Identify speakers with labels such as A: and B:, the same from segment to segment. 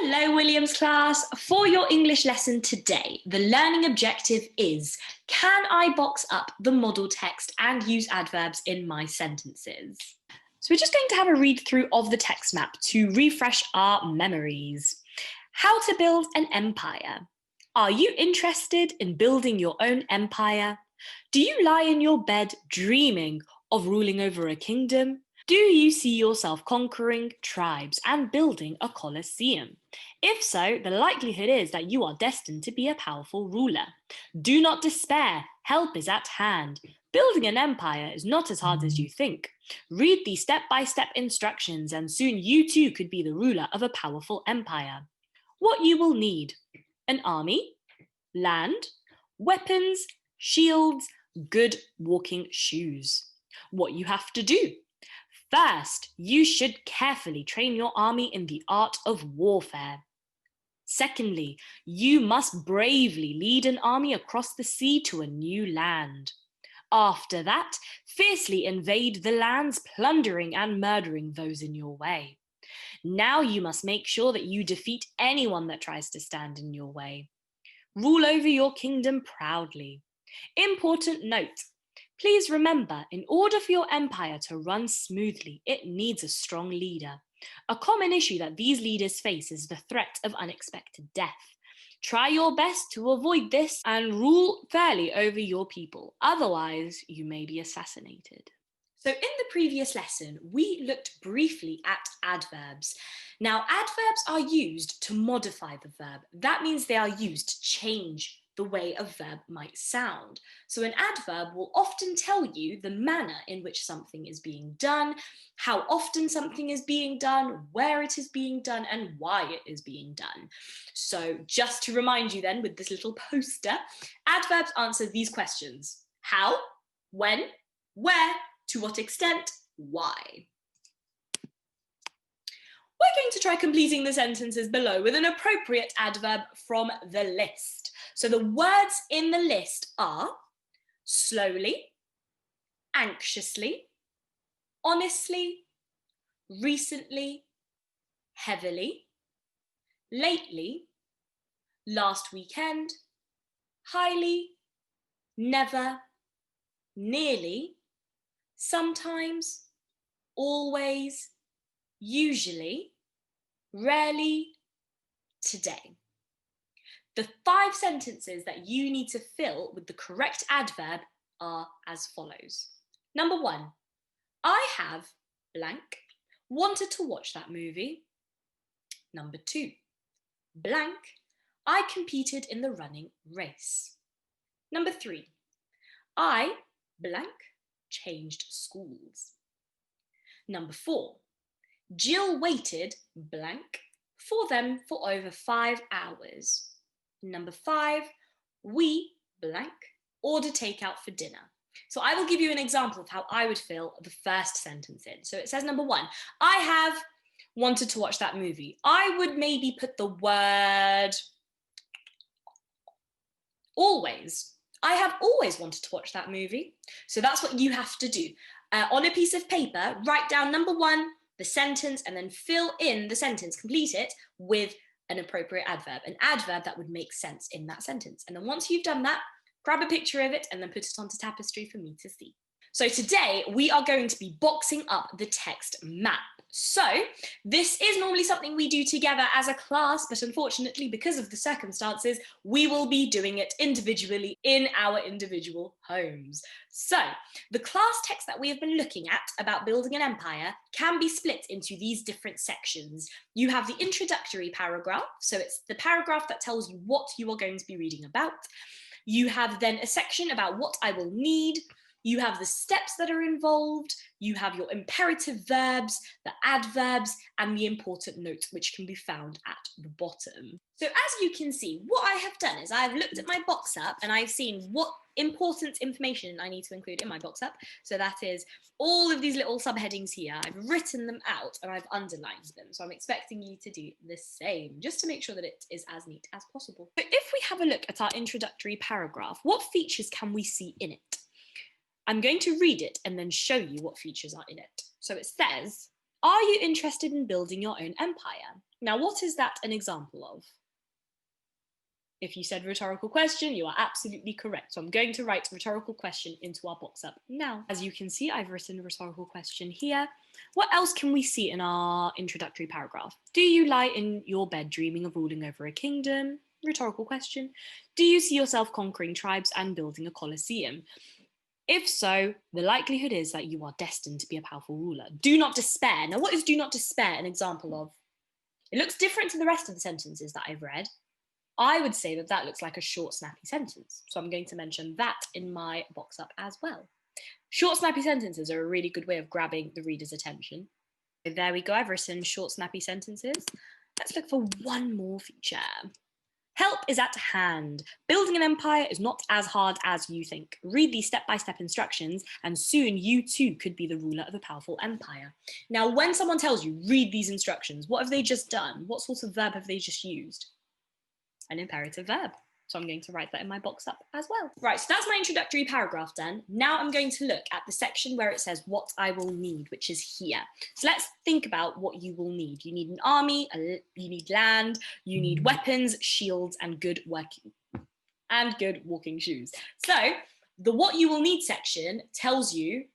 A: Hello, Williams class. For your English lesson today, the learning objective is, can I box up the model text and use adverbs in my sentences? So we're just going to have a read through of the text map to refresh our memories. How to build an empire. Are you interested in building your own empire? Do you lie in your bed dreaming of ruling over a kingdom? Do you see yourself conquering tribes and building a colosseum? If so, the likelihood is that you are destined to be a powerful ruler. Do not despair, help is at hand. Building an empire is not as hard as you think. Read these step-by-step instructions and soon you too could be the ruler of a powerful empire. What you will need: an army, land, weapons, shields, good walking shoes. What you have to do: first, you should carefully train your army in the art of warfare. Secondly, you must bravely lead an army across the sea to a new land. After that, fiercely invade the lands, plundering and murdering those in your way. Now you must make sure that you defeat anyone that tries to stand in your way. Rule over your kingdom proudly. Important note: please remember, in order for your empire to run smoothly, it needs a strong leader. A common issue that these leaders face is the threat of unexpected death. Try your best to avoid this and rule fairly over your people. Otherwise, you may be assassinated. So in the previous lesson, we looked briefly at adverbs. Now, adverbs are used to modify the verb. That means they are used to change the way a verb might sound. So an adverb will often tell you the manner in which something is being done, how often something is being done, where it is being done, and why it is being done. So just to remind you then, with this little poster, adverbs answer these questions: how, when, where, to what extent, why. We're going to try completing the sentences below with an appropriate adverb from the list. So the words in the list are slowly, anxiously, honestly, recently, heavily, lately, last weekend, highly, never, nearly, sometimes, always, usually, rarely, today. The 5 sentences that you need to fill with the correct adverb are as follows. Number 1, I have blank wanted to watch that movie. Number 2, blank, I competed in the running race. Number 3, I blank changed schools. Number 4, Jill waited blank for them for over 5 hours. Number 5, we blank order takeout for dinner. So I will give you an example of how I would fill the first sentence in. So it says number 1, I have wanted to watch that movie. I would maybe put the word always. I have always wanted to watch that movie. So that's what you have to do. On a piece of paper, write down number 1, the sentence, and then fill in the sentence, complete it with an appropriate adverb, an adverb that would make sense in that sentence. And then once you've done that, grab a picture of it and then put it onto Tapestry for me to see. So today we are going to be boxing up the text map. So this is normally something we do together as a class, but unfortunately, because of the circumstances, we will be doing it individually in our individual homes. So the class text that we have been looking at about building an empire can be split into these different sections. You have the introductory paragraph, so it's the paragraph that tells you what you are going to be reading about. You have then a section about what I will need. You have the steps that are involved, you have your imperative verbs, the adverbs, and the important notes, which can be found at the bottom. So as you can see, what I have done is I've looked at my box up and I've seen what important information I need to include in my box up. So that is all of these little subheadings here. I've written them out and I've underlined them. So I'm expecting you to do the same, just to make sure that it is as neat as possible. So if we have a look at our introductory paragraph, what features can we see in it? I'm going to read it and then show you what features are in it. So it says, Are you interested in building your own empire? Now, what is that an example of? If you said rhetorical question, you are absolutely correct. So I'm going to write rhetorical question into our box up now. As you can see, I've written rhetorical question here. What else can we see in our introductory paragraph? Do you lie in your bed dreaming of ruling over a kingdom? Rhetorical question. Do you see yourself conquering tribes and building a colosseum? If so, the likelihood is that you are destined to be a powerful ruler. Do not despair. Now, what is do not despair an example of? It looks different to the rest of the sentences that I've read. I would say that that looks like a short, snappy sentence. So I'm going to mention that in my box up as well. Short, snappy sentences are a really good way of grabbing the reader's attention. So there we go. I've written short, snappy sentences. Let's look for one more feature. Help is at hand. Building an empire is not as hard as you think. Read these step-by-step instructions and soon you too could be the ruler of a powerful empire. Now, when someone tells you, read these instructions, what have they just done? What sort of verb have they just used? An imperative verb. So I'm going to write that in my box up as well. Right, so that's my introductory paragraph done. Now I'm going to look at the section where it says what I will need, which is here. So let's think about what you will need. You need an army, you need land, you need weapons, shields, and good walking shoes. So the what you will need section tells you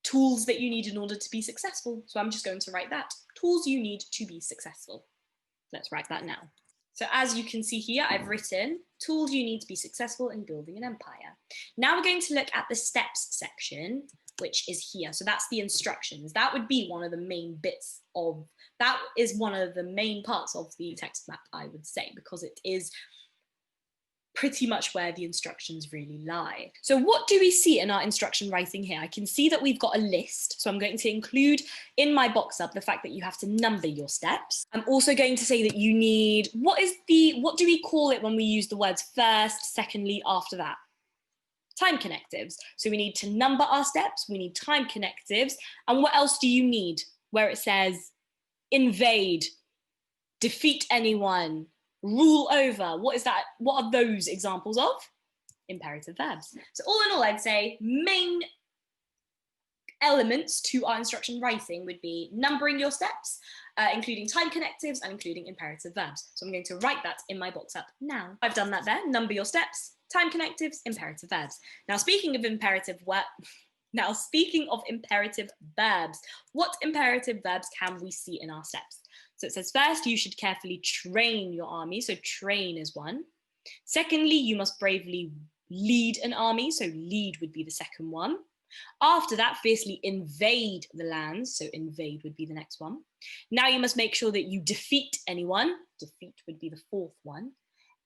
A: tools that you need in order to be successful. So I'm just going to write that. Tools you need to be successful. Let's write that now. So as you can see here, I've written tools you need to be successful in building an empire. Now we're going to look at the steps section, which is here. So that's the instructions. That would be one of the main bits of, that is one of the main parts of the text map, I would say, because it is pretty much where the instructions really lie. So what do we see in our instruction writing here? I can see that we've got a list. So I'm going to include in my box up the fact that you have to number your steps. I'm also going to say that you need, what do we call it when we use the words first, secondly, after that? Time connectives. So we need to number our steps, we need time connectives, and what else do you need? Where it says invade, defeat anyone, rule over. What is that? What are those examples of? Imperative verbs. So all in all, I'd say main elements to our instruction writing would be numbering your steps, including time connectives and including imperative verbs. So I'm going to write that in my box up now. I've done that there. Number your steps, time connectives, imperative verbs. Now speaking of imperative verbs, what imperative verbs can we see in our steps? So it says first, you should carefully train your army. So train is one. Secondly, you must bravely lead an army. So lead would be the second one. After that, fiercely invade the lands. So invade would be the next one. Now you must make sure that you defeat anyone. Defeat would be the fourth one.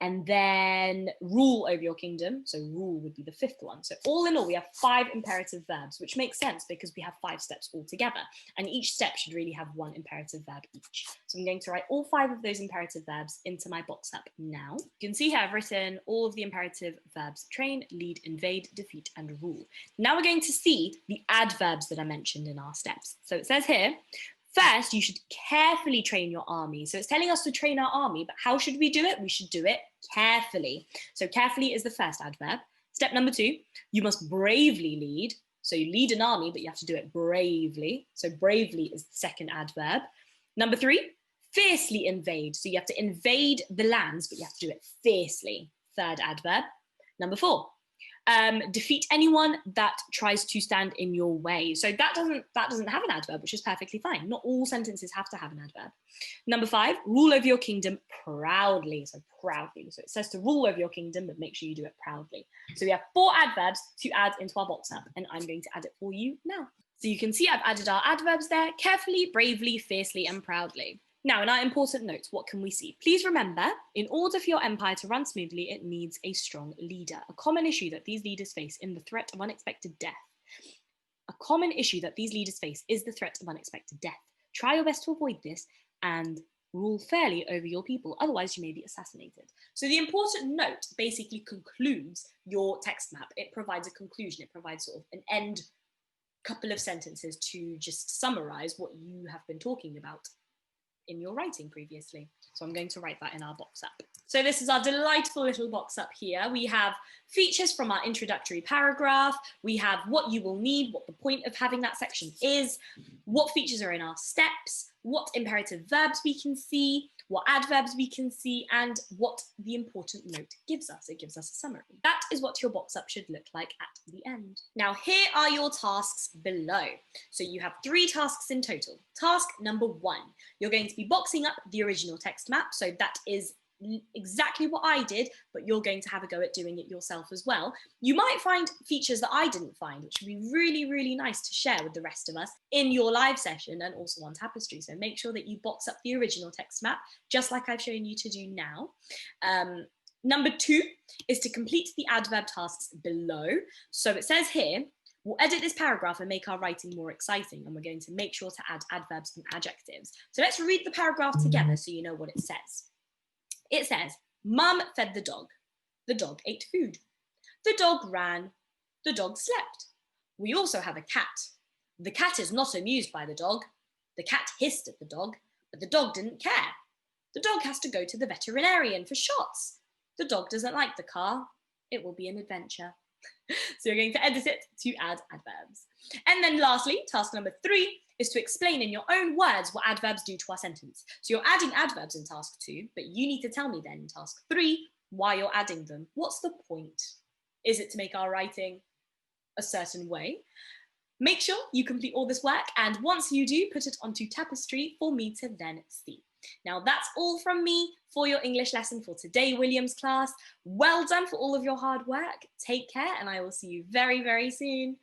A: And then rule over your kingdom. So rule would be the fifth one. So all in all, we have 5 imperative verbs, which makes sense because we have 5 steps altogether. And each step should really have 1 imperative verb each. So I'm going to write all 5 of those imperative verbs into my box up now. You can see here I've written all of the imperative verbs: train, lead, invade, defeat, and rule. Now we're going to see the adverbs that are mentioned in our steps. So it says here, first, you should carefully train your army. So it's telling us to train our army, but how should we do it? We should do it carefully. So carefully is the first adverb. Step number 2, you must bravely lead. So you lead an army, but you have to do it bravely. So bravely is the second adverb. Number 3, fiercely invade. So you have to invade the lands, but you have to do it fiercely. Third adverb. Number 4, defeat anyone that tries to stand in your way. So that doesn't have an adverb, which is perfectly fine. Not all sentences have to have an adverb. Number 5, rule over your kingdom proudly. So proudly. So it says to rule over your kingdom, but make sure you do it proudly. So we have 4 adverbs to add into our box up, and I'm going to add it for you now. So you can see I've added our adverbs there: carefully, bravely, fiercely, and proudly. Now, in our important notes, what can we see? Please remember, in order for your empire to run smoothly, it needs a strong leader. A common issue that these leaders face in the threat of unexpected death. A common issue that these leaders face is the threat of unexpected death. Try your best to avoid this and rule fairly over your people, otherwise you may be assassinated. So the important note basically concludes your text map. It provides a conclusion, it provides sort of an end couple of sentences to just summarize what you have been talking about in your writing previously. So I'm going to write that in our box up. So this is our delightful little box up here. We have features from our introductory paragraph. We have what you will need, what the point of having that section is, what features are in our steps, what imperative verbs we can see, what adverbs we can see, and what the important note gives us. It gives us a summary. That is what your box up should look like at the end. Now, here are your tasks below. So you have 3 tasks in total. Task number 1, you're going to be boxing up the original text map. So that is exactly what I did, but you're going to have a go at doing it yourself as well. You might find features that I didn't find, which would be really, really nice to share with the rest of us in your live session and also on Tapestry. So make sure that you box up the original text map, just like I've shown you to do now. Number 2 is to complete the adverb tasks below. So it says here, we'll edit this paragraph and make our writing more exciting, and we're going to make sure to add adverbs and adjectives. So let's read the paragraph together so you know what it says. It says, Mum fed the dog ate food. The dog ran. The dog slept. We also have a cat. The cat is not amused by the dog. The cat hissed at the dog, but the dog didn't care. The dog has to go to the veterinarian for shots. The dog doesn't like the car. It will be an adventure. So you're going to edit it to add adverbs. And then lastly, task number 3 is to explain in your own words what adverbs do to our sentence. So you're adding adverbs in task 2, but you need to tell me then in task 3 why you're adding them. What's the point? Is it to make our writing a certain way? Make sure you complete all this work, and once you do, put it onto Tapestry for me to then see. Now that's all from me for your English lesson for today, Williams class. Well done for all of your hard work. Take care, and I will see you very, very soon.